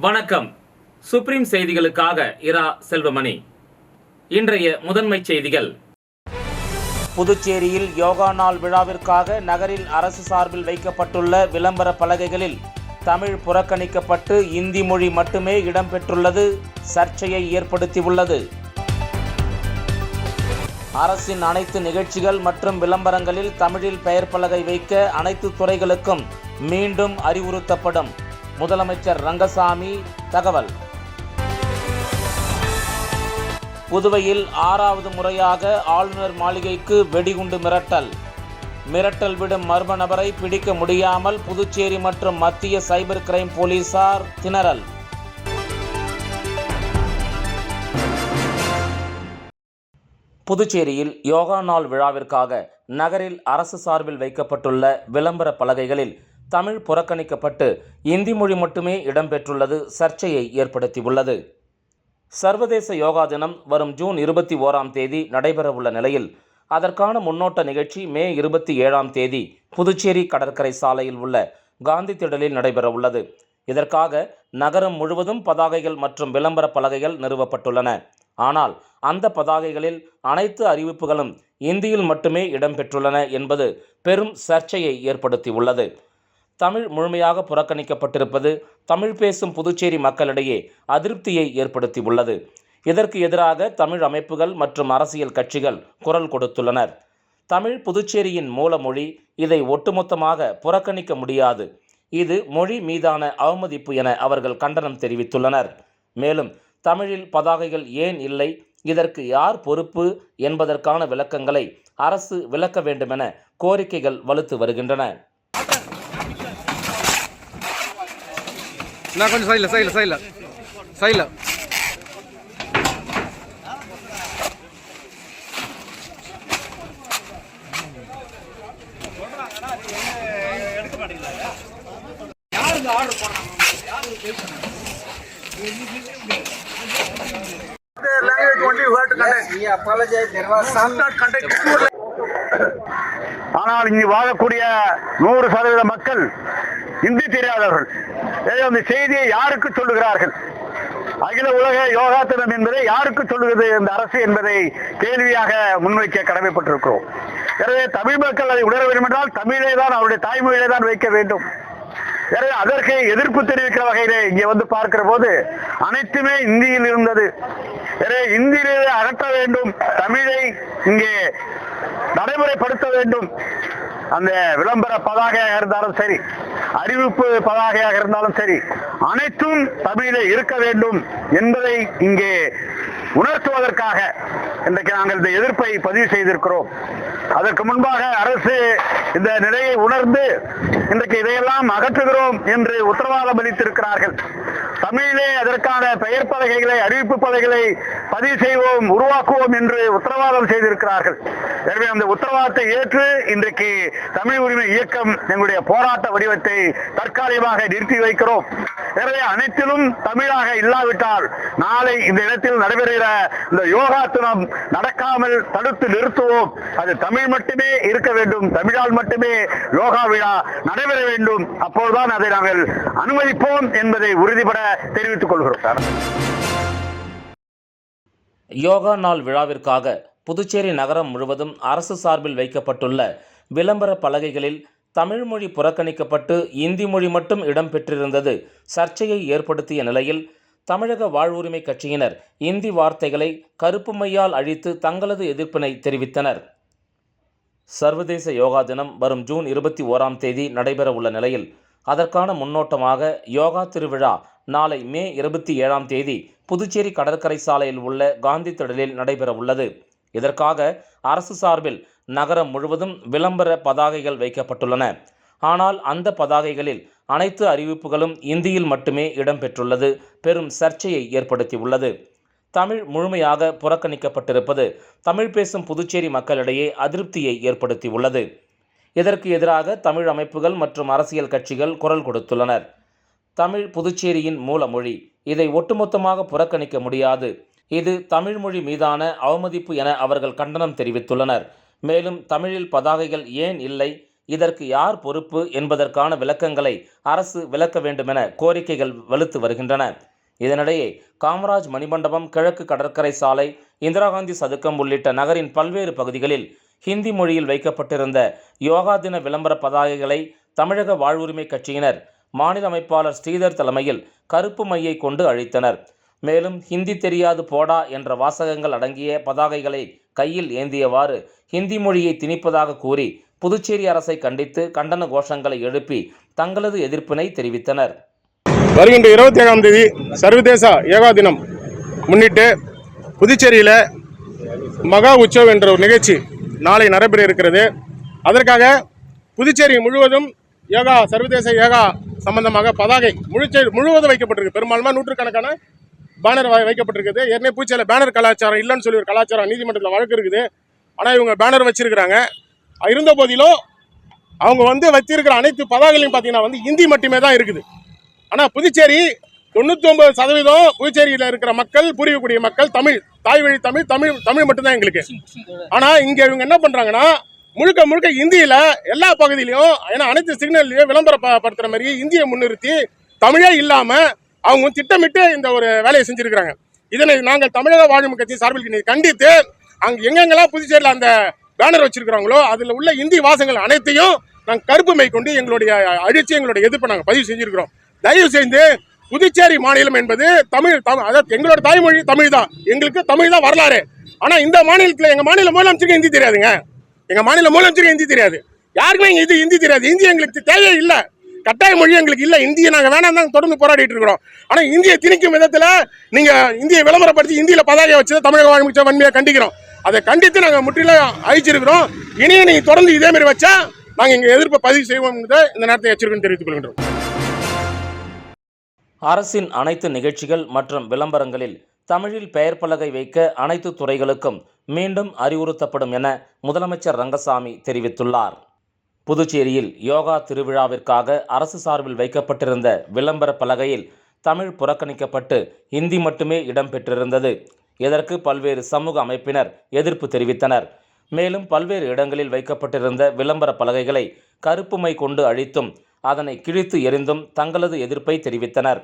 வணக்கம். சுப்ரீம் செய்திகளுக்காக இரா செல்வமணி. இன்றைய முதன்மை செய்திகள். புதுச்சேரியில் யோகா நாள் விழாவிற்காக நகரில் அரசு சார்பில் வைக்கப்பட்டுள்ள விளம்பர பலகைகளில் தமிழ் புறக்கணிக்கப்பட்டு இந்தி மொழி மட்டுமே இடம்பெற்றுள்ளது சர்ச்சையை ஏற்படுத்தியுள்ளது. அரசின் அனைத்து நிகழ்ச்சிகள் மற்றும் விளம்பரங்களில் தமிழில் பெயர் பலகை வைக்க அனைத்து துறைகளுக்கும் மீண்டும் அறிவுறுத்தப்படும். முதலமைச்சர் ரங்கசாமி தகவல். புதுவையில் 6வது முறையாக ஆளுநர் மாளிகைக்கு வெடிகுண்டு மிரட்டல் விடும் மர்ம நபரை பிடிக்க முடியாமல் புதுச்சேரி மற்றும் மத்திய சைபர் கிரைம் போலீசார் திணறல். புதுச்சேரியில் யோகா நாள் விழாவிற்காக நகரில் அரசு சார்பில் வைக்கப்பட்டுள்ள விளம்பர பலகைகளில் தமிழ் புறக்கணிக்கப்பட்டு இந்தி மொழி மட்டுமே இடம்பெற்றுள்ளது சர்ச்சையை ஏற்படுத்தியுள்ளது. சர்வதேச யோகா தினம் வரும் ஜூன் 21ஆம் தேதி நடைபெறவுள்ள நிலையில் அதற்கான முன்னோட்ட நிகழ்ச்சி மே 27ஆம் தேதி புதுச்சேரி கடற்கரை சாலையில் உள்ள காந்தி திடலில் நடைபெறவுள்ளது. இதற்காக நகரம் முழுவதும் பதாகைகள் மற்றும் விளம்பர பலகைகள் நிறுவப்பட்டுள்ளன. ஆனால் அந்த பதாகைகளில் அனைத்து அறிவிப்புகளும் இந்தியில் மட்டுமே இடம்பெற்றுள்ளன என்பது பெரும் சர்ச்சையை ஏற்படுத்தியுள்ளது. தமிழ் முழுமையாக புறக்கணிக்கப்பட்டிருப்பது தமிழ் பேசும் புதுச்சேரி மக்களிடையே அதிருப்தியை ஏற்படுத்தியுள்ளது. இதற்கு எதிராக தமிழ் அமைப்புகள் மற்றும் அரசியல் கட்சிகள் குரல் கொடுத்துள்ளனர். தமிழ் புதுச்சேரியின் மூல மொழி, இதை ஒட்டுமொத்தமாக புறக்கணிக்க முடியாது. இது மொழி மீதான அவமதிப்பு என அவர்கள் கண்டனம் தெரிவித்துள்ளனர். மேலும் தமிழில் பதாகைகள் ஏன் இல்லை, இதற்கு யார் பொறுப்பு என்பதற்கான விளக்கங்களை அரசு விளக்க வேண்டுமென கோரிக்கைகள் வலுத்து வருகின்றன. கொஞ்சம் சைல ஆனால் இங்கு வாழக்கூடிய 100% மக்கள் இந்தி தெரியாதவர்கள். அந்த செய்தியை யாருக்கு சொல்லுகிறார்கள்? அகில உலக யோகா தினம் என்பதை யாருக்கு சொல்லுகிறது இந்த அரசு என்பதை கேள்வியாக முன்வைக்க கடமைப்பட்டிருக்கிறோம். எனவே தமிழ் மக்கள் அதை உணர வேண்டும் என்றால் தமிழே தான், அவருடைய தாய்மொழியிலே தான் வைக்க வேண்டும். எனவே அதற்கு எதிர்ப்பு தெரிவிக்கிற வகையிலே இங்கே வந்து பார்க்கிற போது அனைத்துமே இந்தியில் இருந்தது. எனவே இந்தியிலே அகற்ற வேண்டும், தமிழை இங்கே நடைமுறைப்படுத்த வேண்டும். அந்த விளம்பர பதாகையாக இருந்தாலும் சரி, அறிவிப்பு பதாகையாக இருந்தாலும் சரி, அனைத்தும் தமிழிலே இருக்க வேண்டும் என்பதை இங்கே உணர்த்துவதற்காக இன்றைக்கு நாங்கள் இந்த எதிர்ப்பை பதிவு செய்திருக்கிறோம். அதற்கு முன்பாக அரசு இந்த நிலையை உணர்ந்து இன்றைக்கு இதையெல்லாம் அகற்றுகிறோம் என்று உத்தரவாதம் அளித்திருக்கிறார்கள். தமிழிலே அதற்கான பெயர் பலகைகளை, அறிவிப்பு பலகைகளை பதிவு செய்வோம், உருவாக்குவோம் என்று உத்தரவாதம் செய்திருக்கிறார்கள். எனவே அந்த உத்தரவாதத்தை ஏற்று இன்றைக்கு தமிழ் உரிமை இயக்கம் எங்களுடைய போராட்ட வடிவத்தை தற்காலிகமாக நிறுத்தி வைக்கிறோம். எனவே அனைத்திலும் தமிழாக இல்லாவிட்டால் நாளை இந்த இடத்தில் நடைபெறுகிற இந்த யோகா தினம் நடக்காமல் தடுத்து நிறுத்துவோம். அது தமிழ் மட்டுமே இருக்க வேண்டும், தமிழால் மட்டுமே யோகா விழா நடைபெற வேண்டும். அப்போதுதான் அதை நாங்கள் அனுமதிப்போம் என்பதை உறுதிபட தெரிவித்துக் கொள்கிறோம். யோகா நாள் விழாவிற்காக புதுச்சேரி நகரம் முழுவதும் அரசு சார்பில் வைக்கப்பட்டுள்ள விளம்பர பலகைகளில் தமிழ் மொழி புறக்கணிக்கப்பட்டு இந்தி மொழி மட்டும் இடம்பெற்றிருந்தது சர்ச்சையை ஏற்படுத்திய நிலையில் தமிழக வாழ்வுரிமை கட்சியினர் இந்தி வார்த்தைகளை கருப்பு மையால் அழித்து தங்களது எதிர்ப்பினை தெரிவித்தனர். சர்வதேச யோகா தினம் வரும் ஜூன் 21ஆம் தேதி நடைபெறவுள்ள நிலையில் அதற்கான முன்னோட்டமாக யோகா திருவிழா நாளை மே 27ஆம் தேதி புதுச்சேரி கடற்கரை சாலையில் உள்ள காந்தி திடலில் நடைபெறவுள்ளது. இதற்காக அரசு சார்பில் நகரம் முழுவதும் விளம்பர பதாகைகள் வைக்கப்பட்டுள்ளன. ஆனால் அந்த பதாகைகளில் அனைத்து அறிவிப்புகளும் இந்தியில் மட்டுமே இடம்பெற்றுள்ளது பெரும் சர்ச்சையை ஏற்படுத்தியுள்ளது. தமிழ் முழுமையாக புறக்கணிக்கப்பட்டிருப்பது தமிழ் பேசும் புதுச்சேரி மக்களிடையே அதிருப்தியை ஏற்படுத்தியுள்ளது. இதற்கு எதிராக தமிழ் அமைப்புகள் மற்றும் அரசியல் கட்சிகள் குரல் கொடுத்துள்ளனர். தமிழ் புதுச்சேரியின் மூல மொழி, இதை ஒட்டுமொத்தமாக புறக்கணிக்க முடியாது. இது தமிழ் மொழி மீதான அவமதிப்பு என அவர்கள் கண்டனம் தெரிவித்துள்ளனர். மேலும் தமிழில் பதாகைகள் ஏன் இல்லை, இதற்கு யார் பொறுப்பு என்பதற்கான விளக்கங்களை அரசு விளக்க வேண்டுமென கோரிக்கைகள் வலுத்து வருகின்றன. இதனிடையே காமராஜ் மணிமண்டபம், கிழக்கு கடற்கரை சாலை, இந்திரா காந்தி சதுக்கம் உள்ளிட்ட நகரின் பல்வேறு பகுதிகளில் ஹிந்தி மொழியில் வைக்கப்பட்டிருந்த யோகா தின விளம்பர பதாகைகளை தமிழக வாழ்வுரிமை கட்சியினர் மாநில அமைப்பாளர் ஸ்ரீதர் தலைமையில் கருப்பு மையை கொண்டு அழித்தனர். மேலும் ஹிந்தி தெரியாது போடா என்ற வாசகங்கள் அடங்கிய பதாகைகளை கையில் ஏந்தியவாறு ஹிந்தி மொழியை திணிப்பதாக கூறி புதுச்சேரி அரசை கண்டித்து கண்டன கோஷங்களை எழுப்பி தங்களது எதிர்ப்பினை தெரிவித்தனர். வருகின்ற 27ஆம் தேதி சர்வதேச யோகா தினம் முன்னிட்டு புதுச்சேரியில் மகா உற்சவ் என்ற ஒரு நிகழ்ச்சி நாளை நடைபெற இருக்கிறது. அதற்காக புதுச்சேரி முழுவதும் யோகா சர்வதேச யோகா சம்பந்தமாக பதாகை முழுவதும் வைக்கப்பட்டிருக்கு. பெரும்பான்மை நூற்றுக்கணக்கான பேனர் வைக்கப்பட்டிருக்குது. ஏற்கனவே புதுச்சேரியில் பேனர் கலாச்சாரம் இல்லைன்னு சொல்லி ஒரு கலாச்சாரம் நீதிமன்றத்தில் வழக்கு இருக்குது. ஆனால் இவங்க பேனர் வச்சிருக்கிறாங்க. இருந்த போதிலும் அவங்க வச்சிருக்கிற அனைத்து பதாகைகளையும் பார்த்தீங்கன்னா ஹிந்தி மட்டுமே தான் இருக்குது. ஆனால் புதுச்சேரி 99% புதுச்சேரியில் இருக்கிற மக்கள், பூர்வீகக்கூடிய மக்கள் தமிழ், தாய் வழி தமிழ் மட்டும்தான் எங்களுக்கு. ஆனால் இங்கே இவங்க என்ன பண்ணுறாங்கன்னா முழுக்க இந்தியில் எல்லா பகுதியிலையும், ஏன்னா அனைத்து சிக்னல்லையும் விளம்பரப்படுத்துகிற மாதிரி இந்தியை முன்னிறுத்தி தமிழே இல்லாமல் அவங்க திட்டமிட்டு இந்த ஒரு வேலையை செஞ்சுருக்கிறாங்க. இதனை நாங்கள் தமிழக வாழ்வுரிமை கட்சி சார்பில் கண்டித்து அங்கே எங்கெங்கெல்லாம் புதுச்சேரியில் அந்த பேனர் வச்சிருக்கிறாங்களோ அதில் உள்ள இந்தி வாசகங்கள் அனைத்தையும் நாங்கள் கருப்பு மை கொண்டு எங்களுடைய அழிச்சு எங்களுடைய எதிர்ப்பை நாங்கள் பதிவு செஞ்சுருக்கிறோம். தயவு செய்து புதுச்சேரி மாநிலம் என்பது தமிழ், அதாவது எங்களோட தாய்மொழி தமிழ் தான், எங்களுக்கு தமிழ் தான் வரலாறு. ஆனால் இந்த மாநிலத்தில் எங்கள் மாநில முதலமைச்சருக்கு ஹிந்தி தெரியாதுங்க. எங்கள் மாநில முதலமைச்சருக்கு ஹிந்தி தெரியாது. யாருக்குமே இங்கே ஹிந்தி தெரியாது. ஹிந்தி எங்களுக்கு தேவையே இல்லை, கட்டாய மொழி எங்களுக்கு இல்லை. இந்தியை நாங்கள் வேணாம் தான் தொடர்ந்து போராடிட்டு இருக்கிறோம். ஆனால் இந்தியை திணிக்கும் விதத்தில் நீங்கள் இந்தியை விளம்பரப்படுத்தி இந்தியில் பதாகையை வச்சு தமிழக வாழ்க்கை வன்மையாக கண்டிக்கிறோம். அதை கண்டித்து நாங்கள் முற்றிலும் அழிச்சிருக்கிறோம். இனியும் நீங்கள் தொடர்ந்து இதேமாரி வச்சா நாங்கள் எங்கள் எதிர்ப்பை பதிவு செய்வோம் இந்த நேரத்தை எச்சரிக்கை தெரிவித்துக் கொள்கின்றோம். அரசின் அனைத்து நிகழ்ச்சிகள் மற்றும் விளம்பரங்களில் தமிழில் பெயர் பலகை வைக்க அனைத்து துறைகளுக்கும் மீண்டும் அறிவுறுத்தப்படும் என முதலமைச்சர் ரங்கசாமி தெரிவித்துள்ளார். புதுச்சேரியில் யோகா திருவிழாவிற்காக அரசு சார்பில் வைக்கப்பட்டிருந்த விளம்பர பலகையில் தமிழ் புறக்கணிக்கப்பட்டு ஹிந்தி மட்டுமே இடம்பெற்றிருந்தது. இதற்கு பல்வேறு சமூக அமைப்பினர் எதிர்ப்பு தெரிவித்தனர். மேலும் பல்வேறு இடங்களில் வைக்கப்பட்டிருந்த விளம்பர பலகைகளை கருப்பு மை கொண்டு அழித்தும் அதனை கிழித்து எறிந்தும் தங்களது எதிர்ப்பை தெரிவித்தனர்.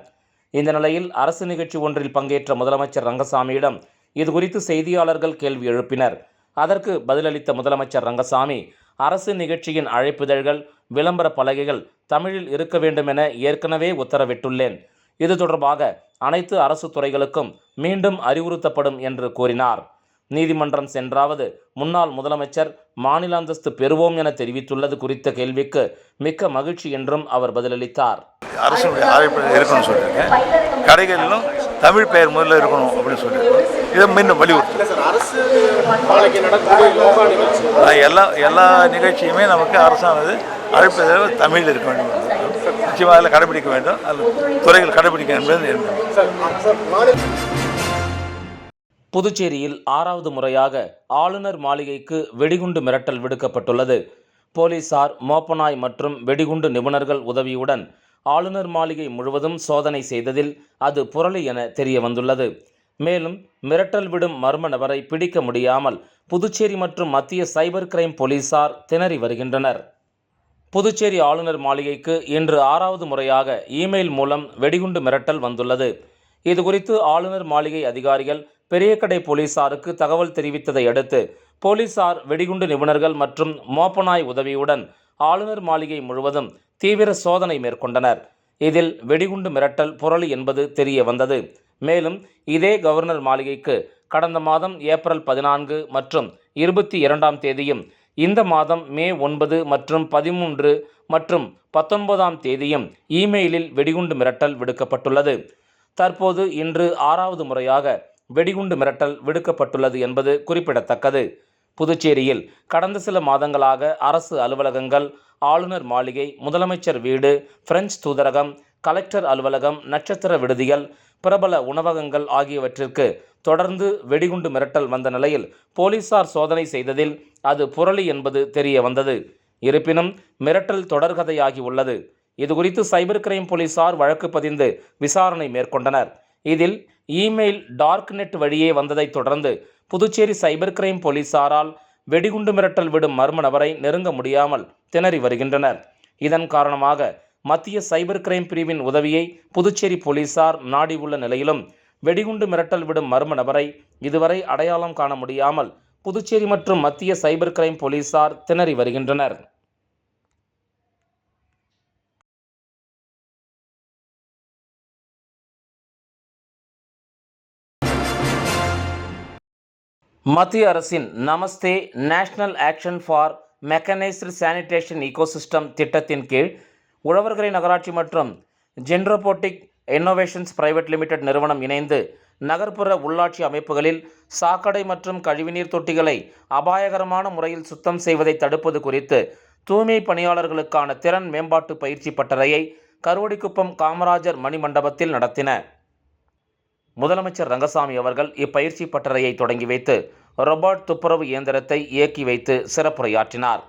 இந்த நிலையில் அரசு நிகழ்ச்சி ஒன்றில் பங்கேற்ற முதலமைச்சர் ரங்கசாமியிடம் இதுகுறித்து செய்தியாளர்கள் கேள்வி எழுப்பினர். அதற்கு பதிலளித்த முதலமைச்சர் ரங்கசாமி, அரசு நிகழ்ச்சியின் அழைப்பிதழ்கள், விளம்பர பலகைகள் தமிழில் இருக்க வேண்டும் என ஏற்கனவே உத்தரவிட்டுள்ளேன். இது தொடர்பாக அனைத்து அரசு துறைகளுக்கும் மீண்டும் அறிவுறுத்தப்படும் என்று கூறினார். நீதிமன்றம் சென்றாவது முன்னாள் முதலமைச்சர் மாநில அந்தஸ்து பெறுவோம் என தெரிவித்துள்ளது குறித்த கேள்விக்கு மிக்க மகிழ்ச்சி என்றும் அவர் பதிலளித்தார். அரசு இருக்கணும்னு சொல்லியிருக்கேன். கடைகளிலும் தமிழ் பெயர் முதல்ல இருக்கணும் அப்படின்னு சொல்லியிருக்கோம். இதை மீண்டும் வலியுறுத்து. எல்லா நிகழ்ச்சியுமே நமக்கு அரசானது அழைப்பதில் தமிழ் இருக்க வேண்டும், நிச்சயமாக அதில் கடைபிடிக்க வேண்டும், அதில் துறைகள் கடைபிடிக்க என்பது. புதுச்சேரியில் 6வது முறையாக ஆளுநர் மாளிகைக்கு வெடிகுண்டு மிரட்டல் விடுக்கப்பட்டுள்ளது. போலீசார், மோப்பநாய் மற்றும் வெடிகுண்டு நிபுணர்கள் உதவியுடன் ஆளுநர் மாளிகை முழுவதும் சோதனை செய்ததில் அது புரளி என தெரிய வந்துள்ளது. மேலும் மிரட்டல் விடும் மர்ம நபரை பிடிக்க முடியாமல் புதுச்சேரி மற்றும் மத்திய சைபர் கிரைம் போலீசார் திணறி வருகின்றனர். புதுச்சேரி ஆளுநர் மாளிகைக்கு இன்று 6வது முறையாக இமெயில் மூலம் வெடிகுண்டு மிரட்டல் வந்துள்ளது. இதுகுறித்து ஆளுநர் மாளிகை அதிகாரிகள் பெரியகடை போலீசாருக்கு தகவல் தெரிவித்ததை அடுத்து போலீசார் வெடிகுண்டு நிபுணர்கள் மற்றும் மோப்பநாய் உதவியுடன் ஆளுநர் மாளிகை முழுவதும் தீவிர சோதனை மேற்கொண்டனர். இதில் வெடிகுண்டு மிரட்டல் புரளி என்பது தெரிய வந்தது. மேலும் இதே கவர்னர் மாளிகைக்கு கடந்த மாதம் ஏப்ரல் 14 மற்றும் 22ஆம் தேதியும், இந்த மாதம் மே 9 மற்றும் 13 மற்றும் 19ஆம் தேதியும் இமெயிலில் வெடிகுண்டு மிரட்டல் விடுக்கப்பட்டுள்ளது. தற்போது இன்று 6வது முறையாக வெடிகுண்டு மிரட்டல் விடுக்கப்பட்டுள்ளது என்பது குறிப்பிடத்தக்கது. புதுச்சேரியில் கடந்த சில மாதங்களாக அரசு அலுவலகங்கள், ஆளுநர் மாளிகை, முதலமைச்சர் வீடு, பிரெஞ்சு தூதரகம், கலெக்டர் அலுவலகம், நட்சத்திர விடுதிகள், பிரபல உணவகங்கள் ஆகியவற்றிற்கு தொடர்ந்து வெடிகுண்டு மிரட்டல் வந்த நிலையில் போலீசார் சோதனை செய்ததில் அது புரளி என்பது தெரிய வந்தது. இருப்பினும் மிரட்டல் தொடர்கதையாகி உள்ளது. இதுகுறித்து சைபர் கிரைம் போலீசார் வழக்கு பதிந்து விசாரணை மேற்கொண்டனர். இதில் இமெயில் டார்க் நெட் வழியே வந்ததைத் தொடர்ந்து புதுச்சேரி சைபர் கிரைம் போலீசாரால் வெடிகுண்டு மிரட்டல் விடும் மர்ம நபரை நெருங்க முடியாமல் திணறி வருகின்றனர். இதன் காரணமாக மத்திய சைபர் கிரைம் பிரிவின் உதவியை புதுச்சேரி போலீசார் நாடி உள்ள நிலையிலும் வெடிகுண்டு மிரட்டல் விடும் மர்ம நபரை இதுவரை அடையாளம் காண முடியாமல் புதுச்சேரி மற்றும் மத்திய சைபர் கிரைம் போலீசார் திணறி வருகின்றனர். மத்திய அரசின் Namaste national action for mechanised sanitation ecosystem திட்டத்தின் கீழ் உழவர்கரை நகராட்சி மற்றும் ஜென்ரோபோட்டிக் இன்னோவேஷன்ஸ் பிரைவேட் லிமிடெட் நிறுவனம் இணைந்து நகர்ப்புற உள்ளாட்சி அமைப்புகளில் சாக்கடை மற்றும் கழிவுநீர் தொட்டிகளை அபாயகரமான முறையில் சுத்தம் செய்வதை தடுப்பது குறித்து தூய்மை பணியாளர்களுக்கான திறன் மேம்பாட்டு பயிற்சி பட்டறையை கருவடிக்குப்பம் காமராஜர் மணிமண்டபத்தில் நடத்தின. முதலமைச்சர் ரங்கசாமி அவர்கள் இப்பயிற்சி பட்டறையை தொடங்கி வைத்து ரோபோட் துப்புரவு இயந்திரத்தை இயக்கி வைத்து சிறப்புரையாற்றினார்.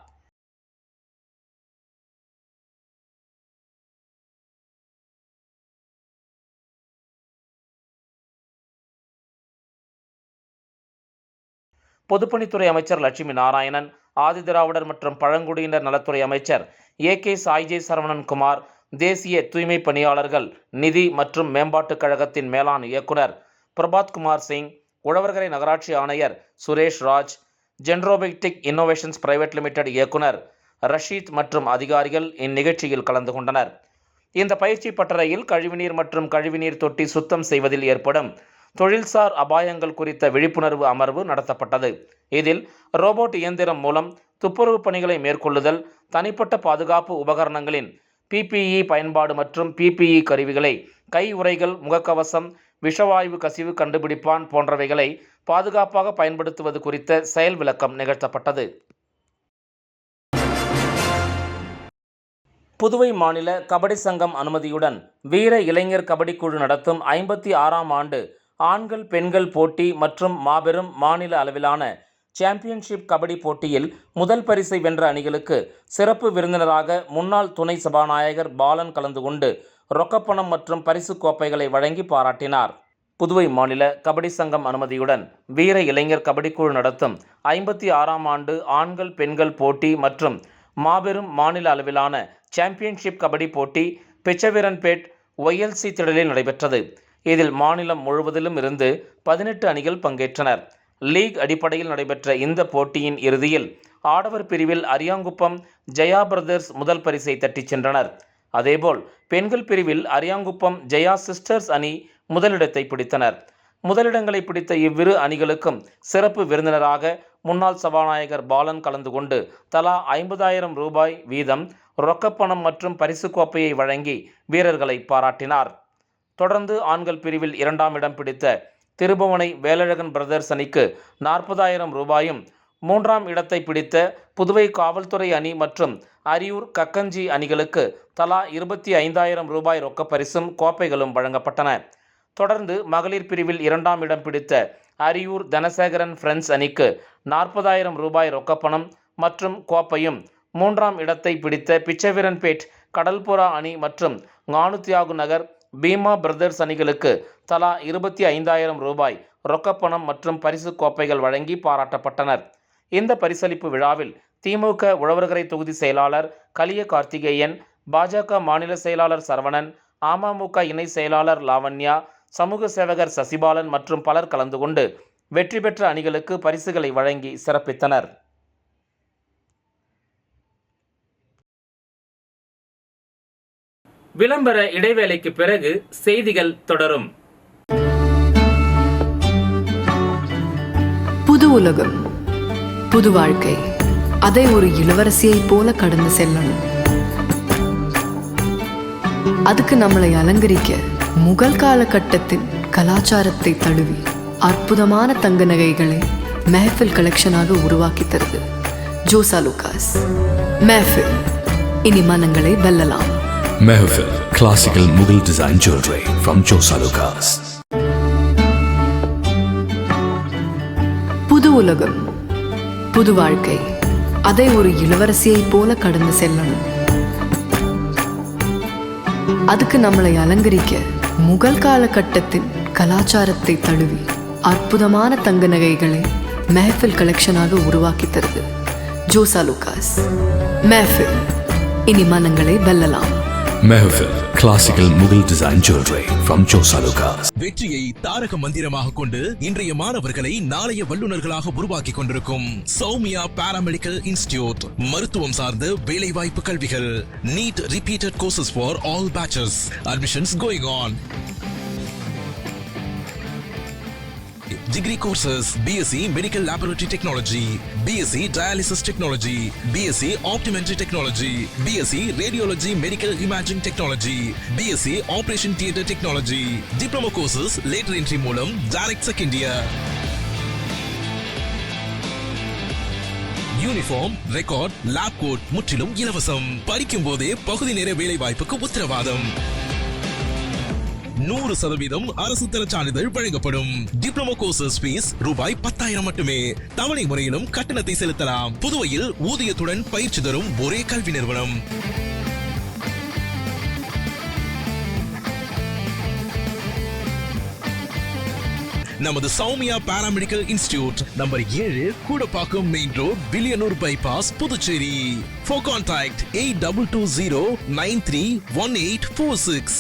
பொதுப்பணித்துறை அமைச்சர் லட்சுமி நாராயணன், ஆதிதிராவிடர் மற்றும் பழங்குடியினர் நலத்துறை அமைச்சர் AK சாய்ஜே சரவணன் குமார், தேசிய தூய்மை பணியாளர்கள் நிதி மற்றும் மேம்பாட்டுக் கழகத்தின் மேலாண் இயக்குனர் பிரபாத் குமார் சிங், உழவர்கரை நகராட்சி ஆணையர் Suresh Raj, Genrobotic innovations private limited இயக்குனர் ரஷீத் மற்றும் அதிகாரிகள் இந்நிகழ்ச்சியில் கலந்து கொண்டனர். இந்த பயிற்சி பட்டறையில் கழிவுநீர் மற்றும் கழிவுநீர் தொட்டி சுத்தம் செய்வதில் ஏற்படும் தொழில்சார் அபாயங்கள் குறித்த விழிப்புணர்வு அமர்வு நடத்தப்பட்டது. இதில் ரோபோட் இயந்திரம் மூலம் துப்புரவு பணிகளை மேற்கொள்ளுதல், தனிப்பட்ட பாதுகாப்பு உபகரணங்களின் PPE பயன்பாடு மற்றும் PPE கருவிகளை, கை உறைகள், முகக்கவசம், விஷவாயு கசிவு கண்டுபிடிப்பான் போன்றவைகளை பாதுகாப்பாக பயன்படுத்துவது குறித்த செயல் விளக்கம் நிகழ்த்தப்பட்டது. புதுவை மாநில கபடி சங்கம் அனுமதியுடன் வீர இளைஞர் கபடி குழு நடத்தும் 56ஆம் ஆண்டு ஆண்கள் பெண்கள் போட்டி மற்றும் மாபெரும் மாநில அளவிலான சாம்பியன்ஷிப் கபடி போட்டியில் முதல் பரிசை வென்ற அணிகளுக்கு சிறப்பு விருந்தினராக முன்னாள் துணை சபாநாயகர் பாலன் கலந்து கொண்டு ரொக்கப்பணம் மற்றும் பரிசு கோப்பைகளை வழங்கி பாராட்டினார். புதுவை மாநில கபடி சங்கம் அனுமதியுடன் வீர இளைஞர் கபடி குழு நடத்தும் 56ஆம் ஆண்டு ஆண்கள் பெண்கள் போட்டி மற்றும் மாபெரும் மாநில அளவிலான சாம்பியன்ஷிப் கபடி போட்டி பிச்சவீரன்பேட் YLC திடலில் நடைபெற்றது. இதில் மாநிலம் முழுவதிலும் இருந்து 18 அணிகள் பங்கேற்றனர். லீக் அடிப்படையில் நடைபெற்ற இந்த போட்டியின் இறுதியில் ஆடவர் பிரிவில் அரியாங்குப்பம் ஜெயா பிரதர்ஸ் முதல் பரிசை தட்டிச் சென்றனர். அதேபோல் பெண்கள் பிரிவில் அரியாங்குப்பம் ஜெயா சிஸ்டர்ஸ் அணி முதலிடத்தை பிடித்தனர். முதலிடங்களை பிடித்த இவ்விரு அணிகளுக்கும் சிறப்பு விருந்தினராக முன்னாள் சபாநாயகர் பாலன் கலந்து கொண்டு தலா 50,000 ரூபாய் வீதம் ரொக்கப்பணம் மற்றும் பரிசு கோப்பையை வழங்கி வீரர்களை பாராட்டினார். தொடர்ந்து ஆண்கள் பிரிவில் 2ஆம் இடம் பிடித்த திருபுவனை வேலழகன் பிரதர்ஸ் அணிக்கு 40,000 ரூபாயும், 3ஆம் இடத்தை பிடித்த புதுவை காவல்துறை அணி மற்றும் அரியூர் கக்கஞ்சி அணிகளுக்கு தலா 25,000 ரூபாய் ரொக்க பரிசும் கோப்பைகளும் வழங்கப்பட்டன. தொடர்ந்து மகளிர் பிரிவில் 2ஆம் இடம் பிடித்த அரியூர் தனசேகரன் ஃப்ரெண்ட்ஸ் அணிக்கு 40,000 ரூபாய் ரொக்கப்பணம் மற்றும் கோப்பையும், 3ஆம் இடத்தை பிடித்த பிச்சவீரன்பேட் கடல்புறா அணி மற்றும் ஞானுத்தியாகு நகர் பீமா பிரதர்ஸ் அணிகளுக்கு தலா 25,000 ரூபாய் ரொக்கப்பணம் மற்றும் பரிசு கோப்பைகள் வழங்கி பாராட்டப்பட்டனர். இந்த பரிசளிப்பு விழாவில் திமுக உழவர்கரை தொகுதி செயலாளர் கலிய கார்த்திகேயன், பாஜக மாநில செயலாளர் சரவணன், அமமுக இணை செயலாளர் லாவண்யா, சமூக சேவகர் சசிபாலன் மற்றும் பலர் கலந்து கொண்டு வெற்றி பெற்ற அணிகளுக்கு பரிசுகளை வழங்கி சிறப்பித்தனர். விளம்பர இடைவேளைக்கு பிறகு செய்திகள் தொடரும். புது உலகம், புது வாழ்க்கை, அதை ஒரு இளவரசியைப் போல கடந்து செல்லணும். அதுக்கு நம்மளை அலங்கரிக்க முகல் காலகட்டத்தின் கலாச்சாரத்தை தழுவி அற்புதமான தங்க நகைகளை மெஹஃபில் கலெக்ஷனாக உருவாக்கி தருது ஜோசா லூகாஸ். மெஹஃபில், இனி மனங்களை வெல்லலாம். Mehfil Classical Mughal Design Jewelry from Josa Lucas. புது உலகம், புது வாழ்க்கை, அதை ஒரு இளவரசியைப் போல கடந்து செல்லணும். அதுக்கு நம்மளை அலங்கரிக்க முகல் காலகட்டத்தின் கலாச்சாரத்தை தழுவி அற்புதமான தங்க நகைகளை மெஹஃபில் கலெக்ஷனாக உருவாக்கி தருது ஜோசா லூகாஸ். மெஹஃபில், இனி மனங்களை வெல்லலாம். Mehfil Classical Mughal Design Jewelry from Josalukas. வெற்றியை தாரக மந்திரமாக கொண்டு இன்றைய மாணவர்களை நாளைய வல்லுநர்களாக உருவாக்கி கொண்டிருக்கும் சௌமியா பாராமெடிக்கல் இன்ஸ்டிடியூட். மருத்துவம் சார்ந்த வேலைவாய்ப்பு கல்விகள். NEET repeated courses for all batches. Admissions going on. Degree courses: BSc Medical Laboratory Technology, BSc Dialysis Technology, BSc Optometry Technology, BSc Radiology Medical Imaging Technology, BSc Operation Theatre Technology. Diploma courses later entry மூலம் direct second year. Uniform, record, lab coat முற்றிலும் இலவசம். படிக்கும் போதே பகுதி நேர வேலை வாய்ப்புக்கு உத்தரவாதம். 100% அரசு தர சான்றிதழ் வழங்கப்படும். டிப்ளமோ கோர்சஸ் ஃபீஸ் ரூபாய் 10,000 மட்டுமே. தவணை முறையிலும் கட்டணத்தை செலுத்தலாம். புதுவையில் ஊதியத்துடன் பயிற்சி தரும் ஒரே கல்வி நிறுவனம். நமது Soumya paramedical institute, number 7, Koodapakkam main road, Villianur bypass, Puducherry. For contact 8220931846.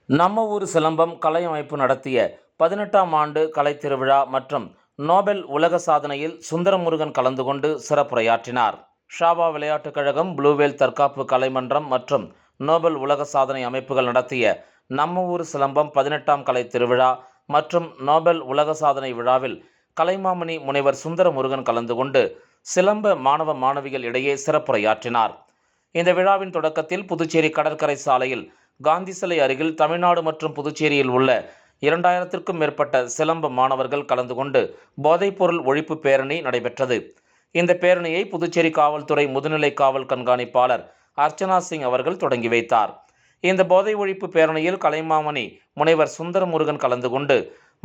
நம்ம ஊர் சிலம்பம் கலை அமைப்பு நடத்திய 18ஆம் ஆண்டு கலைத் திருவிழா மற்றும் நோபல் உலக சாதனையில் சுந்தரமுருகன் கலந்து கொண்டு சிறப்புரையாற்றினார். ஷாபா விளையாட்டுக் கழகம், ப்ளூவேல் தற்காப்பு கலைமன்றம் மற்றும் நோபல் உலக சாதனை அமைப்புகள் நடத்திய நம்ம ஊர் சிலம்பம் 18ஆம் கலை திருவிழா மற்றும் நோபல் உலக சாதனை விழாவில் கலைமாமணி முனைவர் சுந்தரமுருகன் கலந்து கொண்டு சிலம்ப மாணவ மாணவிகள் இடையே சிறப்புரையாற்றினார். இந்த விழாவின் தொடக்கத்தில் புதுச்சேரி கடற்கரை சாலையில் காந்தி சிலை அருகில் தமிழ்நாடு மற்றும் புதுச்சேரியில் உள்ள 2000க்கும் மேற்பட்ட சிலம்ப மாணவர்கள் கலந்து கொண்டு போதைப்பொருள் ஒழிப்பு பேரணி நடைபெற்றது. இந்த பேரணியை புதுச்சேரி காவல்துறை முதுநிலை காவல் கண்காணிப்பாளர் அர்ச்சனா சிங் அவர்கள் தொடங்கி வைத்தார். இந்த போதை ஒழிப்பு பேரணியில் கலைமாமணி முனைவர் சுந்தரமுருகன் கலந்து கொண்டு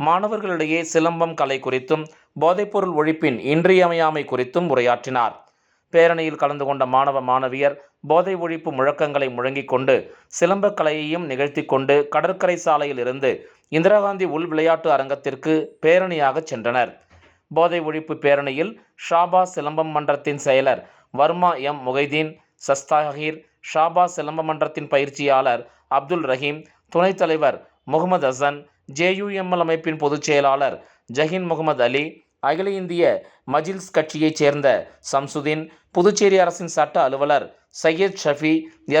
மாணவர்களிடையே சிலம்பம் கலை குறித்தும் போதைப்பொருள் ஒழிப்பின் இன்றியமையாமை குறித்தும் உரையாற்றினார். பேரணியில் கலந்து கொண்ட மாணவ மாணவியர் போதை ஒழிப்பு முழக்கங்களை முழங்கிக் கொண்டு சிலம்பக் கலையையும் நிகழ்த்தி கொண்டு கடற்கரை சாலையில் இருந்து இந்திரா காந்தி உள் விளையாட்டு அரங்கத்திற்கு பேரணியாக சென்றனர். போதை ஒழிப்பு பேரணியில் ஷாபா சிலம்பம் மன்றத்தின் செயலர் வர்மா எம் முகைதீன் சஸ்தாஹீர், ஷாபா சிலம்ப மன்றத்தின் பயிற்சியாளர் அப்துல் ரஹீம், துணைத் தலைவர் முகமது ஹசன், JUML அமைப்பின் பொதுச் செயலாளர் ஜஹீன் முகமது அலி, அகில இந்திய மஜில்ஸ் கட்சியைச் சேர்ந்த சம்சுதீன், புதுச்சேரி அரசின் சட்ட அலுவலர் சையத் ஷஃபி,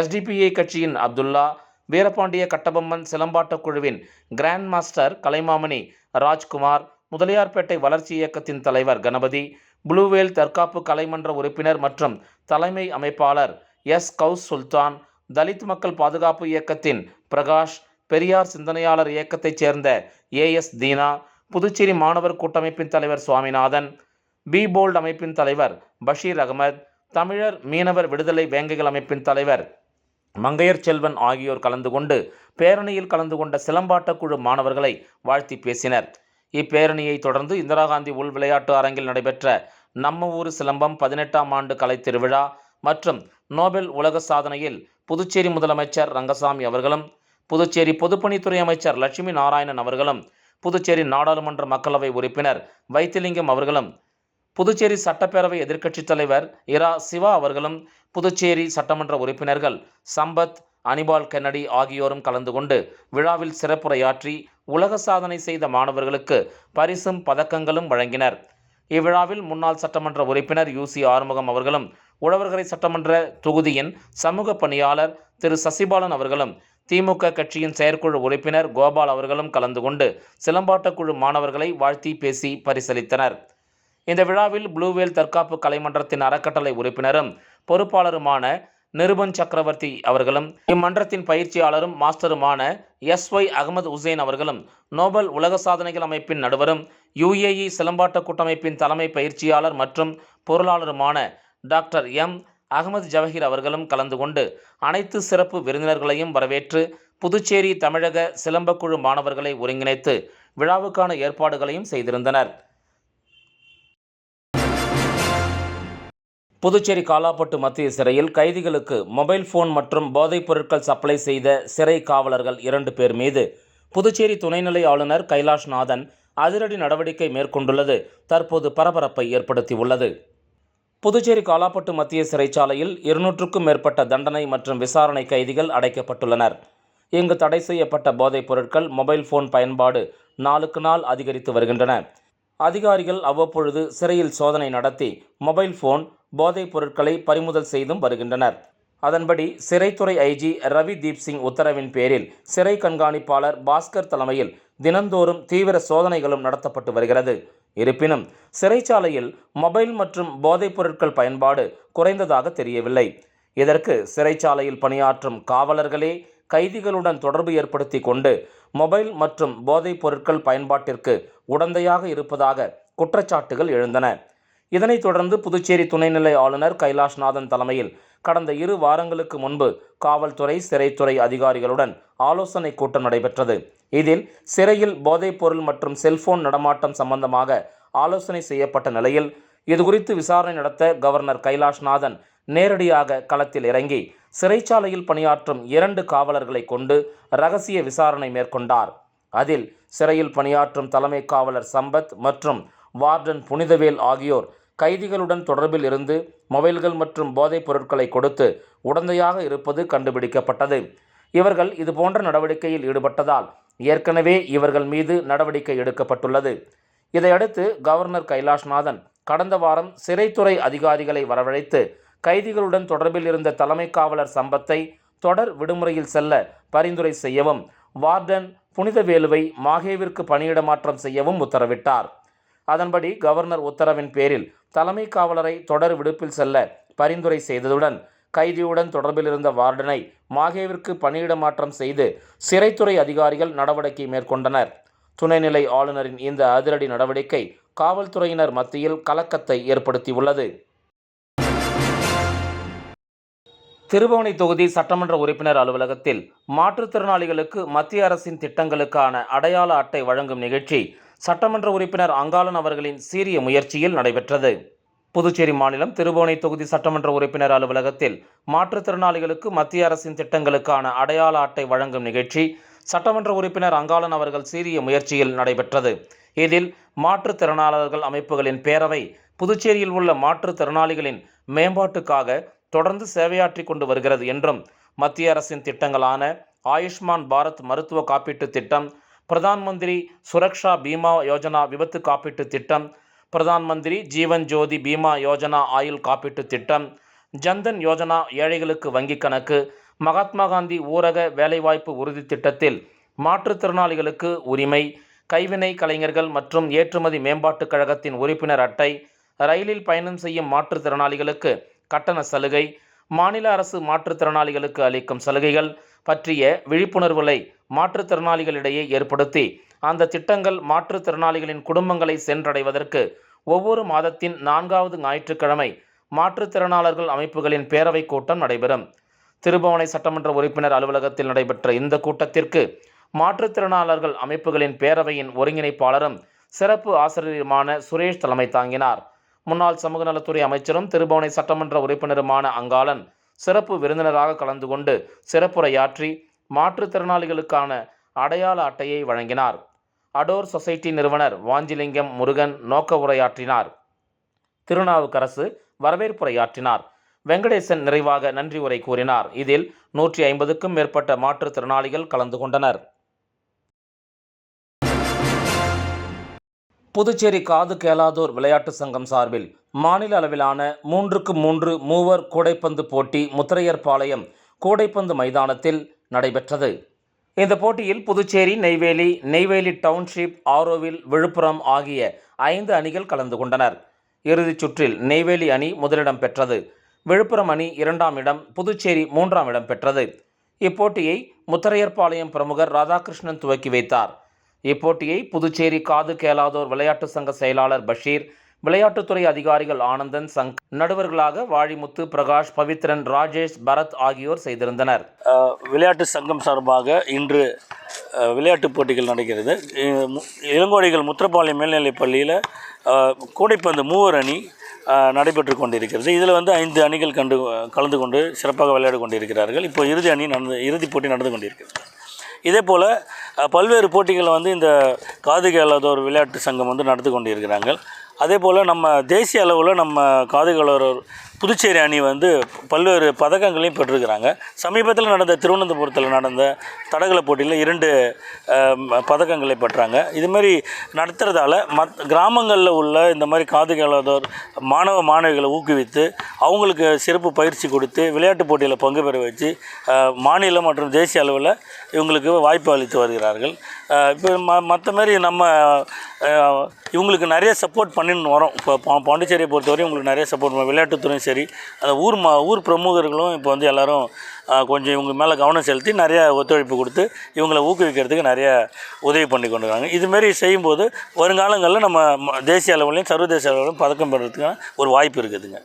SDPI கட்சியின் அப்துல்லா, வீரபாண்டிய கட்டபொம்மன் சிலம்பாட்டக் குழுவின் கிராண்ட் மாஸ்டர் கலைமாமணி ராஜ்குமார், முதலியார்பேட்டை வளர்ச்சி இயக்கத்தின் தலைவர் கணபதி, ப்ளூவேல் தற்காப்பு கலைமன்ற உறுப்பினர் மற்றும் தலைமை அமைப்பாளர் S. கவுஸ் சுல்தான், தலித் மக்கள் பாதுகாப்பு இயக்கத்தின் பிரகாஷ், பெரியார் சிந்தனையாளர் இயக்கத்தைச் சேர்ந்த AS தீனா, புதுச்சேரி மாணவர் கூட்டமைப்பின் தலைவர் சுவாமிநாதன், பி போல்ட் அமைப்பின் தலைவர் பஷீர் அகமது, தமிழர் மீனவர் விடுதலை வேங்கைகள் அமைப்பின் தலைவர் மங்கையர் செல்வன் ஆகியோர் கலந்து கொண்டு பேரணியில் கலந்து கொண்ட சிலம்பாட்டக் குழு மாணவர்களை வாழ்த்தி பேசினர். இப்பேரணியை தொடர்ந்து இந்திரா காந்தி உள் விளையாட்டு அரங்கில் நடைபெற்ற நம்ம ஊர் சிலம்பம் 18ஆம் ஆண்டு கலை திருவிழா மற்றும் நோபல் உலக சாதனையில் புதுச்சேரி முதலமைச்சர் ரங்கசாமி அவர்களும், புதுச்சேரி பொதுப்பணித்துறை அமைச்சர் லட்சுமி நாராயணன் அவர்களும், புதுச்சேரி நாடாளுமன்ற மக்களவை உறுப்பினர் வைத்திலிங்கம் அவர்களும், புதுச்சேரி சட்டப்பேரவை எதிர்க்கட்சித் தலைவர் இரா சிவா அவர்களும், புதுச்சேரி சட்டமன்ற உறுப்பினர்கள் சம்பத், அனிபால் கென்னடி ஆகியோரும் கலந்து கொண்டு விழாவில் சிறப்புரையாற்றி உலக சாதனை செய்த மாணவர்களுக்கு பரிசும் பதக்கங்களும் வழங்கினர். இவ்விழாவில் முன்னாள் சட்டமன்ற உறுப்பினர் UC ஆறுமுகம் அவர்களும், உழவர்கரை சட்டமன்ற தொகுதியின் சமூக பணியாளர் திரு சசிபாலன் அவர்களும், திமுக கட்சியின் செயற்குழு உறுப்பினர் கோபால் அவர்களும் கலந்து கொண்டு சிலம்பாட்டக்குழு மாணவர்களை வாழ்த்தி பேசி பரிசளித்தனர். இந்த விழாவில் ப்ளூவேல் தற்காப்பு கலைமன்றத்தின் அறக்கட்டளை உறுப்பினரும் பொறுப்பாளருமான நிருபன் சக்கரவர்த்தி அவர்களும், இம்மன்றத்தின் பயிற்சியாளரும் மாஸ்டருமான SY அகமது உசேன் அவர்களும், நோபல் உலக சாதனைகள் அமைப்பின் நடுவரும் UAE சிலம்பாட்ட கூட்டமைப்பின் தலைமை பயிற்சியாளர் மற்றும் பொருளாளருமான டாக்டர் M அகமது ஜவஹீர் அவர்களும் கலந்து கொண்டு அனைத்து சிறப்பு விருந்தினர்களையும் வரவேற்று புதுச்சேரி தமிழக சிலம்பக்குழு மாணவர்களை ஒருங்கிணைத்து விழாவுக்கான ஏற்பாடுகளையும் செய்திருந்தனர். புதுச்சேரி காலாப்பட்டு மத்திய சிறையில் கைதிகளுக்கு மொபைல் போன் மற்றும் போதைப் பொருட்கள் சப்ளை செய்த சிறை காவலர்கள் 2 பேர் மீது புதுச்சேரி துணைநிலை ஆளுநர் கைலாஷ்நாதன் அதிரடி நடவடிக்கை மேற்கொண்டுள்ளது தற்போது பரபரப்பை ஏற்படுத்தியுள்ளது. புதுச்சேரி காலாப்பட்டு மத்திய சிறைச்சாலையில் 200க்கும் மேற்பட்ட தண்டனை மற்றும் விசாரணை கைதிகள் அடைக்கப்பட்டுள்ளனர். இங்கு தடை செய்யப்பட்ட போதைப் பொருட்கள், மொபைல் போன் பயன்பாடு நாளுக்கு நாள் அதிகரித்து வருகின்றன. அதிகாரிகள் அவ்வப்பொழுது சிறையில் சோதனை நடத்தி மொபைல் போன், போதைப் பொருட்களை பறிமுதல் செய்தும் வருகின்றனர். அதன்படி சிறைத்துறை ஐஜி ரவி தீப் சிங் உத்தரவின் பேரில் சிறை கண்காணிப்பாளர் பாஸ்கர் தலைமையில் தினந்தோறும் தீவிர சோதனைகளும் நடத்தப்பட்டு வருகிறது. இருப்பினும் சிறைச்சாலையில் மொபைல் மற்றும் போதைப் பொருட்கள் பயன்பாடு குறைந்ததாக தெரியவில்லை. இதற்கு சிறைச்சாலையில் பணியாற்றும் காவலர்களே கைதிகளுடன் தொடர்பு ஏற்படுத்தி கொண்டு மொபைல் மற்றும் போதைப் பொருட்கள் பயன்பாட்டிற்கு உடந்தையாக இருப்பதாக குற்றச்சாட்டுகள் எழுந்தன. இதனைத் தொடர்ந்து புதுச்சேரி துணைநிலை ஆளுநர் கைலாஷ்நாதன் தலைமையில் கடந்த 2 வாரங்களுக்கு முன்பு காவல்துறை, சிறைத்துறை அதிகாரிகளுடன் ஆலோசனை கூட்டம் நடைபெற்றது. இதில் சிறையில் போதைப் பொருள் மற்றும் செல்போன் நடமாட்டம் சம்பந்தமாக ஆலோசனை செய்யப்பட்ட நிலையில் இதுகுறித்து விசாரணை நடத்த கவர்னர் கைலாஷ்நாதன் நேரடியாக களத்தில் இறங்கி சிறைச்சாலையில் பணியாற்றும் 2 காவலர்களை கொண்டு ரகசிய விசாரணை மேற்கொண்டார். அதில் சிறையில் பணியாற்றும் தலைமை காவலர் சம்பத் மற்றும் வார்டன் புனிதவேல் ஆகியோர் கைதிகளுடன் தொடர்பில் இருந்து மொபைல்கள் மற்றும் போதைப் பொருட்களை கொடுத்து உடந்தையாக இருப்பது கண்டுபிடிக்கப்பட்டது. இவர்கள் இதுபோன்ற நடவடிக்கையில் ஈடுபட்டதால் ஏற்கனவே இவர்கள் மீது நடவடிக்கை எடுக்கப்பட்டுள்ளது. இதையடுத்து கவர்னர் கைலாஷ்நாதன் கடந்த வாரம் சிறைத்துறை அதிகாரிகளை வரவழைத்து கைதிகளுடன் தொடர்பில் இருந்த தலைமை காவலர் சம்பத்தை தொடர் விடுமுறையில் செல்ல பரிந்துரை செய்யவும், வார்டன் புனிதவேலுவை மாஹேவிற்கு பணியிட மாற்றம் செய்யவும் உத்தரவிட்டார். அதன்படி கவர்னர் உத்தரவின் பேரில் தலைமை காவலரை தொடர் விடுப்பில் செல்ல பரிந்துரை செய்ததுடன் கைதியுடன் தொடர்பில் இருந்த வார்டனை மாஹேவிற்கு பணியிட மாற்றம் செய்து சிறைத்துறை அதிகாரிகள் நடவடிக்கை மேற்கொண்டனர். துணைநிலை ஆளுநரின் இந்த அதிரடி நடவடிக்கை காவல்துறையினர் மத்தியில் கலக்கத்தை ஏற்படுத்தியுள்ளது. திருபுவனை தொகுதி சட்டமன்ற உறுப்பினர் அலுவலகத்தில் மாற்றுத்திறனாளிகளுக்கு மத்திய அரசின் திட்டங்களுக்கான அடையாள அட்டை வழங்கும் நிகழ்ச்சி சட்டமன்ற உறுப்பினர் அங்காளன் அவர்களின் சீரிய முயற்சியில் நடைபெற்றது. புதுச்சேரி மாநிலம் திருபுவனை தொகுதி சட்டமன்ற உறுப்பினர் அலுவலகத்தில் மாற்றுத்திறனாளிகளுக்கு மத்திய அரசின் திட்டங்களுக்கான அடையாள அட்டை வழங்கும் நிகழ்ச்சி சட்டமன்ற உறுப்பினர் அங்காளன் அவர்கள் சீரிய முயற்சியில் நடைபெற்றது. இதில் மாற்றுத்திறனாளர்கள் அமைப்புகளின் பேரவை புதுச்சேரியில் உள்ள மாற்றுத்திறனாளிகளின் மேம்பாட்டுக்காக தொடர்ந்து சேவையாற்றி கொண்டு வருகிறது என்றும், மத்திய அரசின் திட்டங்களான ஆயுஷ்மான் பாரத் மருத்துவ காப்பீட்டு திட்டம், பிரதான் மந்திரி சுரக்ஷா பீமா யோஜனா விபத்து காப்பீட்டு திட்டம், பிரதான் மந்திரி ஜீவன் ஜோதி பீமா யோஜனா ஆயுள் காப்பீட்டு திட்டம், ஜன்தன் யோஜனா ஏழைகளுக்கு வங்கிக் கணக்கு, மகாத்மா காந்தி ஊரக வேலைவாய்ப்பு உறுதி திட்டத்தில் மாற்றுத்திறனாளிகளுக்கு உரிமை, கைவினை கலைஞர்கள் மற்றும் ஏற்றுமதி மேம்பாட்டுக் கழகத்தின் உறுப்பினர் அட்டை, ரயிலில் பயணம் செய்யும் மாற்றுத்திறனாளிகளுக்கு கட்டண சலுகை, மாநில அரசு மாற்றுத்திறனாளிகளுக்கு அளிக்கும் சலுகைகள் பற்றிய விழிப்புணர்வுகளை மாற்றுத்திறனாளிகளிடையே ஏற்படுத்தி அந்த திட்டங்கள் மாற்றுத்திறனாளிகளின் குடும்பங்களை சென்றடைவதற்கு ஒவ்வொரு மாதத்தின் 4வது ஞாயிற்றுக்கிழமை மாற்றுத்திறனாளர்கள் அமைப்புகளின் பேரவை கூட்டம் நடைபெறும். திருபுவனை சட்டமன்ற உறுப்பினர் அலுவலகத்தில் நடைபெற்ற இந்த கூட்டத்திற்கு மாற்றுத்திறனாளர்கள் அமைப்புகளின் பேரவையின் ஒருங்கிணைப்பாளரும் சிறப்பு ஆசிரியருமான சுரேஷ் தலைமை தாங்கினார். முன்னாள் சமூக நலத்துறை அமைச்சரும் திருபுவனை சட்டமன்ற உறுப்பினருமான அங்காளன் சிறப்பு விருந்தினராக கலந்து கொண்டு சிறப்புரையாற்றி மாற்றுத்திறனாளிகளுக்கான அடையாள அட்டையை வழங்கினார். அடோர் சொசைட்டி நிறுவனர் வாஞ்சிலிங்கம் முருகன் நோக்க உரையாற்றினார். திருநாவுக்கரசு வரவேற்புரையாற்றினார். வெங்கடேசன் நிறைவாக நன்றி உரை கூறினார். இதில் 150க்கும் மேற்பட்ட மாற்றுத்திறனாளிகள் கலந்து கொண்டனர். புதுச்சேரி காது கேளாதோர் விளையாட்டு சங்கம் சார்பில் மாநில அளவிலான 3x3 மூவர் கூடைப்பந்து போட்டி முத்திரையர்பாளையம் கூடைப்பந்து மைதானத்தில் நடைபெற்றது. இந்த போட்டியில் புதுச்சேரி, நெய்வேலி டவுன்ஷிப், ஆரோவில், விழுப்புரம் ஆகிய 5 அணிகள் கலந்து கொண்டனர். இறுதிச் சுற்றில் நெய்வேலி அணி முதலிடம் பெற்றது. விழுப்புரம் அணி 2ஆம் இடம், புதுச்சேரி 3ஆம் இடம் பெற்றது. இப்போட்டியை முத்திரையர்பாளையம் பிரமுகர் ராதாகிருஷ்ணன் துவக்கி வைத்தார். இப்போட்டியை புதுச்சேரி காது கேளாதோர் விளையாட்டு சங்க செயலாளர் பஷீர், விளையாட்டுத்துறை அதிகாரிகள் ஆனந்தன், சங்க், நடுவர்களாக வாழிமுத்து, பிரகாஷ், பவித்ரன், ராஜேஷ், பரத் ஆகியோர் செய்திருந்தனர். விளையாட்டு சங்கம் சார்பாக இன்று விளையாட்டுப் போட்டிகள் நடக்கிறது. இளங்கோடிகள் முத்திரப்பாளையம் மேல்நிலைப் பள்ளியில் கூடைப்பந்து மூவர் அணி நடைபெற்று கொண்டிருக்கிறது. இதில் 5 அணிகள் கலந்து கொண்டு சிறப்பாக விளையாடி கொண்டிருக்கிறார்கள். இப்போ இறுதிப் போட்டி நடந்து கொண்டிருக்கிறது. இதே போல் பல்வேறு போட்டிகளை வந்து இந்த காது கேளாதோர் விளையாட்டு சங்கம் வந்து நடத்தி கொண்டிருக்கிறாங்க. அதே போல் நம்ம தேசிய அளவில் நம்ம காது கேளாதோர் புதுச்சேரி அணி வந்து பல்வேறு பதக்கங்களையும் பெற்றிருக்கிறாங்க. சமீபத்தில் நடந்த திருவனந்தபுரத்தில் நடந்த தடகள போட்டியில் 2 பதக்கங்களை பெற்றாங்க. இதுமாரி நடத்துகிறதால கிராமங்களில் உள்ள இந்த மாதிரி காது கேளாதோர் மாணவிகளை ஊக்குவித்து அவங்களுக்கு சிறப்பு பயிற்சி கொடுத்து விளையாட்டு போட்டியில் பங்கு பெற வச்சு மாநில மற்றும் தேசிய அளவில் இவங்களுக்கு வாய்ப்பு அளித்து வருகிறார்கள். இப்போ மற்ற மாதிரி நம்ம இவங்களுக்கு நிறைய சப்போர்ட் பண்ணின்னு வரோம். இப்போ பாண்டிச்சேரியை பொறுத்தவரையும் இவங்களுக்கு நிறைய சப்போர்ட் விளையாட்டுத்துறையும் சரி, அந்த ஊர் பிரமுகர்களும் இப்போ வந்து எல்லோரும் கொஞ்சம் இவங்க மேலே கவனம் செலுத்தி நிறைய ஒத்துழைப்பு கொடுத்து இவங்களை ஊக்குவிக்கிறதுக்கு நிறைய உதவி பண்ணி கொண்டுருக்காங்க. இதுமாரி செய்யும்போது வருங்காலங்களில் நம்ம தேசிய அளவிலையும் சர்வதேச அளவிலையும் பதக்கம் பெறுறதுக்கான ஒரு வாய்ப்பு இருக்குதுங்க.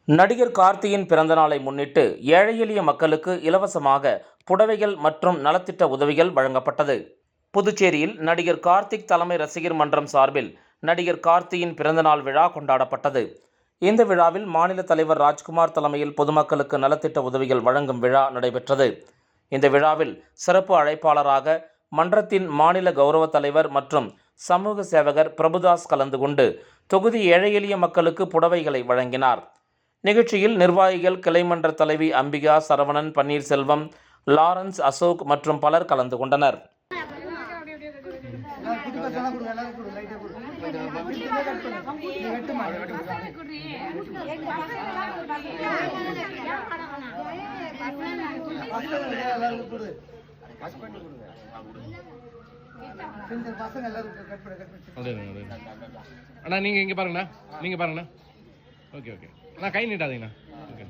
நடிகர் கார்த்தியின் பிறந்தநாளை முன்னிட்டு ஏழை எளிய மக்களுக்கு இலவசமாக புடவைகள் மற்றும் நலத்திட்ட உதவிகள் வழங்கப்பட்டது. புதுச்சேரியில் நடிகர் கார்த்திக் தலைமை ரசிகர் மன்றம் சார்பில் நடிகர் கார்த்தியின் பிறந்தநாள் விழா கொண்டாடப்பட்டது. இந்த விழாவில் மாநில தலைவர் ராஜ்குமார் தலைமையில் பொதுமக்களுக்கு நலத்திட்ட உதவிகள் வழங்கும் விழா நடைபெற்றது. இந்த விழாவில் சிறப்பு அழைப்பாளராக மன்றத்தின் மாநில கௌரவ தலைவர் மற்றும் சமூக சேவகர் பிரபுதாஸ் கலந்து கொண்டு தொகுதி ஏழை எளிய மக்களுக்கு புடவைகளை வழங்கினார். நிகழ்ச்சியில் நிர்வாகிகள், கிளைமன்ற தலைவி அம்பிகா, சரவணன், பன்னீர்செல்வம், லாரன்ஸ், அசோக் மற்றும் பலர் கலந்து கொண்டனர். அண்ணா நீங்க இங்க பாருங்கண்ணா, நீங்க பாருங்கண்ணா. ஓகே ஓகே அண்ணா, கை நீட்டாதீங்கண்ணா. ஓகே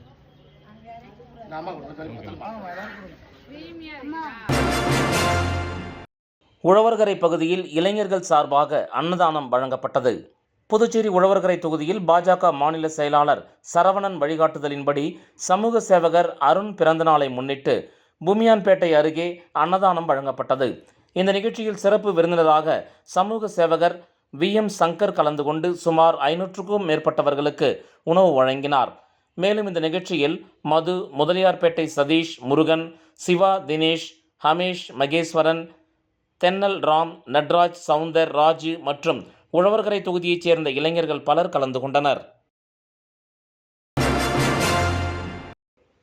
உழவர்கரை பகுதியில் இளைஞர்கள் சார்பாக அன்னதானம் வழங்கப்பட்டது. புதுச்சேரி உழவர்கரை தொகுதியில் பாஜக மாநில செயலாளர் சரவணன் வழிகாட்டுதலின்படி சமூக சேவகர் அருண் பிறந்தநாளை முன்னிட்டு பூமியான்பேட்டை அருகே அன்னதானம் வழங்கப்பட்டது. இந்த நிகழ்ச்சியில் சிறப்பு விருந்தினராக சமூக சேவகர் VM சங்கர் கலந்து கொண்டு சுமார் 500க்கும் மேற்பட்டவர்களுக்கு உணவு வழங்கினார். மேலும் இந்த நிகழ்ச்சியில் மது, முதலியார்பேட்டை சதீஷ், முருகன், சிவா, தினேஷ், ஹமேஷ், மகேஸ்வரன், தென்னல் ராம், நட்ராஜ், சவுந்தர், ராஜு மற்றும் உழவர்கரை தொகுதியைச் சேர்ந்த இளைஞர்கள் பலர் கலந்து கொண்டனர்.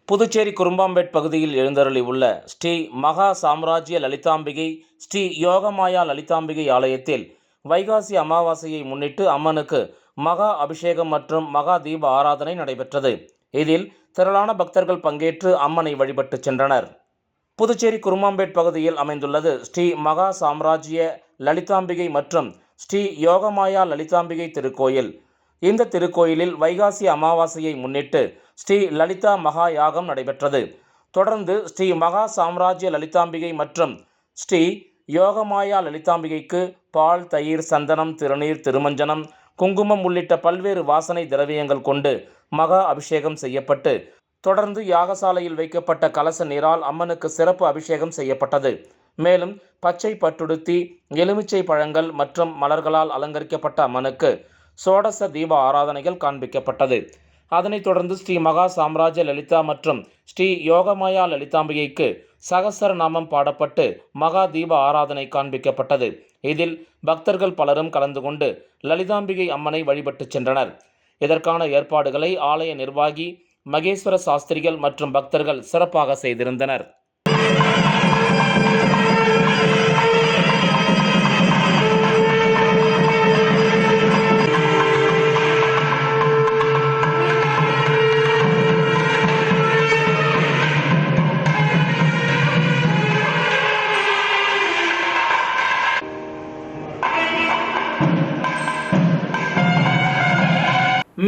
புதுச்சேரி குரும்பாம்பேட் பகுதியில் எழுந்தருளி உள்ள ஸ்ரீ மகா சாம்ராஜ்ய லலிதாம்பிகை ஸ்ரீ யோகமாயா லலிதாம்பிகை ஆலயத்தில் வைகாசி அமாவாசையை முன்னிட்டு அம்மனுக்கு மகா அபிஷேகம் மற்றும் மகா தீப ஆராதனை நடைபெற்றது. இதில் திரளான பக்தர்கள் பங்கேற்று அம்மனை வழிபட்டு சென்றனர். புதுச்சேரி குரும்பாம்பேட் பகுதியில் அமைந்துள்ளது ஸ்ரீ மகா சாம்ராஜ்ய லலிதாம்பிகை மற்றும் ஸ்ரீ யோகமாயா லலிதாம்பிகை திருக்கோயில். இந்த திருக்கோயிலில் வைகாசி அமாவாசையை முன்னிட்டு ஸ்ரீ லலிதா மகா யாகம் நடைபெற்றது. தொடர்ந்து ஸ்ரீ மகா சாம்ராஜ்ய லலிதாம்பிகை மற்றும் ஸ்ரீ யோகமாயா லலிதாம்பிகைக்கு பால், தயிர், சந்தனம், திருநீர், திருமஞ்சனம், குங்குமம் உள்ளிட்ட பல்வேறு வாசனை திரவியங்கள் கொண்டு மகா அபிஷேகம் செய்யப்பட்டு தொடர்ந்து யாகசாலையில் வைக்கப்பட்ட கலச நீரால் அம்மனுக்கு சிறப்பு அபிஷேகம் செய்யப்பட்டது. மேலும் பச்சை பட்டுடுத்தி, எலுமிச்சை பழங்கள் மற்றும் மலர்களால் அலங்கரிக்கப்பட்ட அம்மனுக்கு சோடச தீப ஆராதனைகள் காண்பிக்கப்பட்டது. அதனைத் தொடர்ந்து ஸ்ரீ மகா சாம்ராஜ்ய லலிதா மற்றும் ஸ்ரீ யோகமாயா லலிதாம்பிகைக்கு சகசர நாமம் பாடப்பட்டு மகா தீப ஆராதனை காண்பிக்கப்பட்டது. இதில் பக்தர்கள் பலரும் கலந்து கொண்டு லலிதாம்பிகை அம்மனை வழிபட்டு சென்றனர். இதற்கான ஏற்பாடுகளை ஆலய நிர்வாகி மகேஸ்வர சாஸ்திரிகள் மற்றும் பக்தர்கள் சிறப்பாக செய்திருந்தனர்.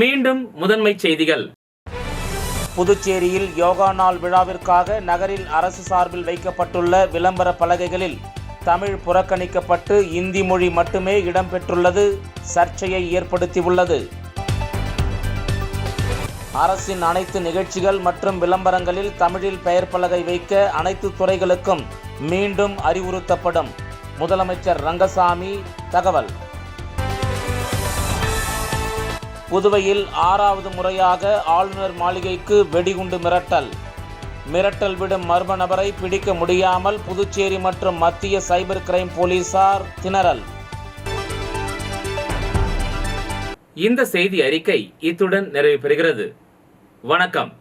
மீண்டும் முதன்மை செய்திகள். புதுச்சேரியில் யோகா நாள் விழாவிற்காக நகரில் அரசு சார்பில் வைக்கப்பட்டுள்ள விளம்பர பலகைகளில் தமிழ் புறக்கணிக்கப்பட்டு இந்தி மொழி மட்டுமே இடம்பெற்றுள்ளது சர்ச்சையை ஏற்படுத்தியுள்ளது. அரசின் அனைத்து நிகழ்ச்சிகள் மற்றும் விளம்பரங்களில் தமிழில் பெயர் பலகை வைக்க அனைத்து துறைகளுக்கும் மீண்டும் அறிவுறுத்தப்படும். முதலமைச்சர் ரங்கசாமி தகவல். புதுவையில் 6வது முறையாக ஆளுநர் மாளிகைக்கு வெடிகுண்டு மிரட்டல். மிரட்டல் விடும் மர்ம நபரை பிடிக்க முடியாமல் புதுச்சேரி மற்றும் மத்திய சைபர் கிரைம் போலீசார் திணறல். இந்த செய்தி அறிக்கை இத்துடன் நிறைவு பெறுகிறது. வணக்கம்.